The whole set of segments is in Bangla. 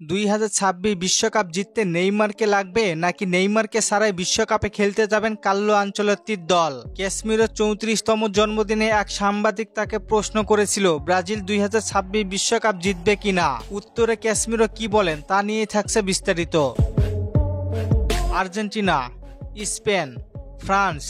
2026 বিশ্বকাপ জিততে নেইমারকে লাগবে নাকি নেইমারকে ছাড়াই বিশ্বকাপে খেলতে যাবেন কার্লো আনচেলত্তির দল? ক্যাসেমিরোর 34তম জন্মদিনে এক সাংবাদিক তাকে প্রশ্ন করেছিল ব্রাজিল 2026 বিশ্বকাপ জিতবে কিনা। উত্তরে ক্যাসেমিরো কি বলেন তা নিয়েই থাকছে বিস্তারিত। আর্জেন্টিনা, স্পেন, ফ্রান্স,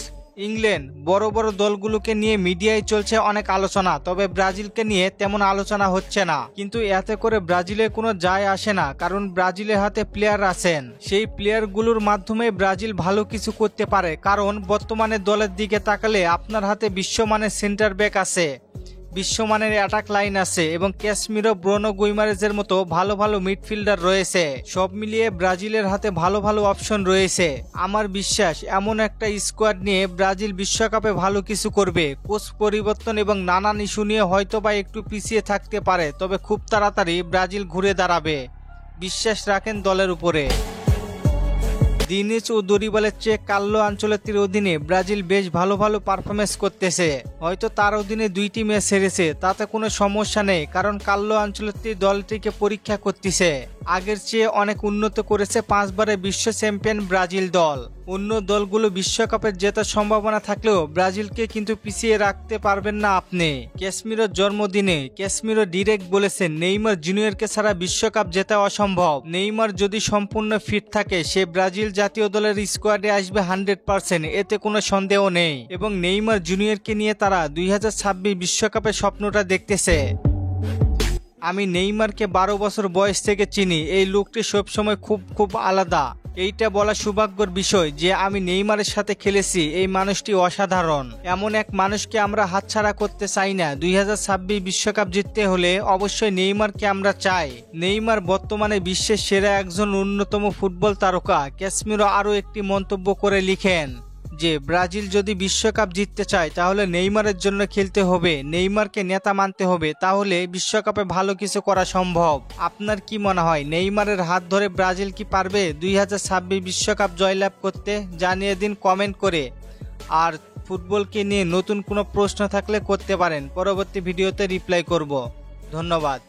ইংল্যান্ড বড় বড় দলগুলোকে নিয়ে মিডিয়ায় চলছে অনেক আলোচনা, তবে ব্রাজিলকে নিয়ে তেমন আলোচনা হচ্ছে না। কিন্তু এতে করে ব্রাজিলের কোনো যায় আসে না, কারণ ব্রাজিলের হাতে প্লেয়ার আছেন। সেই প্লেয়ারগুলোর মাধ্যমে ব্রাজিল ভালো কিছু করতে পারে, কারণ বর্তমানে দলের দিকে তাকালে আপনার হাতে বিশ্বমানের সেন্টার ব্যাক আছে, বিশ্বমানের অ্যাটাক লাইন আছে এবং ক্যাসেমিরো, ব্রুনো গুইমারেজের মতো ভালো ভালো মিডফিল্ডার রয়েছে। সব মিলিয়ে ব্রাজিলের হাতে ভালো ভালো অপশন রয়েছে। আমার বিশ্বাস এমন একটা স্কোয়াড নিয়ে ব্রাজিল বিশ্বকাপে ভালো কিছু করবে। কোচ পরিবর্তন এবং নানান ইস্যু নিয়ে হয়তোবা একটু পিছিয়ে থাকতে পারে, তবে খুব তাড়াতাড়ি ব্রাজিল ঘুরে দাঁড়াবে। বিশ্বাস রাখেন দলের উপরে। দিনেজ ও দরিবালের চেয়ে কার্লো আনচেলত্তির অধীনে ব্রাজিল বেশ ভালো ভালো পারফরমেন্স করতেছে। হয়তো তার অধীনে 2টি ম্যাচ হেরেছে, তাতে কোনো সমস্যা নেই, কারণ কার্লো আনচেলত্তি দলটিকে পরীক্ষা করতেছে। আগের চেয়ে অনেক উন্নত করেছে 5বারের বিশ্ব চ্যাম্পিয়ন ব্রাজিল দল। অন্য দলগুলো বিশ্বকাপের জেতার সম্ভাবনা থাকলেও ব্রাজিলকে কিন্তু পিছিয়ে রাখতে পারবেন না আপনি। ক্যাসেমিরোর জন্মদিনে ক্যাসেমিরো ডিরেক্ট বলেছেন নেইমার জুনিয়রকে ছাড়া বিশ্বকাপ জেতা অসম্ভব। নেইমার যদি সম্পূর্ণ ফিট থাকে সে ব্রাজিল জাতীয় দলের স্কোয়াডে আসবে 100%, এতে কোনো সন্দেহ নেই। এবং নেইমার জুনিয়রকে নিয়ে তারা 2026 বিশ্বকাপের স্বপ্নটা দেখতেছে। আমি নেইমারকে 12 বছর বয়স থেকে চিনি। এই লোকটি সবসময় খুব আলাদা। এইটা বলা সৌভাগ্যের বিষয় যে আমি নেইমারের সাথে খেলেছি। এই মানুষটি অসাধারণ। এমন এক মানুষকে আমরা হাতছাড়া করতে চাই না। 2026 বিশ্বকাপ জিততে হলে অবশ্যই নেইমারকে আমরা চাই। নেইমার বর্তমানে বিশ্বের সেরা একজন অন্যতম ফুটবল তারকা। ক্যাসেমিরো আরও একটি মন্তব্য করে লিখেন যে ব্রাজিল যদি বিশ্বকাপ জিততে চায় তাহলে নেইমারের জন্য খেলতে হবে, নেইমারকে নেতা মানতে হবে, তাহলে বিশ্বকাপে ভালো কিছু করা সম্ভব। আপনার কি মনে হয় নেইমারের হাত ধরে ব্রাজিল কি পারবে 2026 বিশ্বকাপ জয়লাভ করতে? জানিয়ে দিন কমেন্ট করে। আর ফুটবলকে নিয়ে নতুন কোনো প্রশ্ন থাকলে করতে পারেন, পরবর্তী ভিডিওতে রিপ্লাই করব। ধন্যবাদ।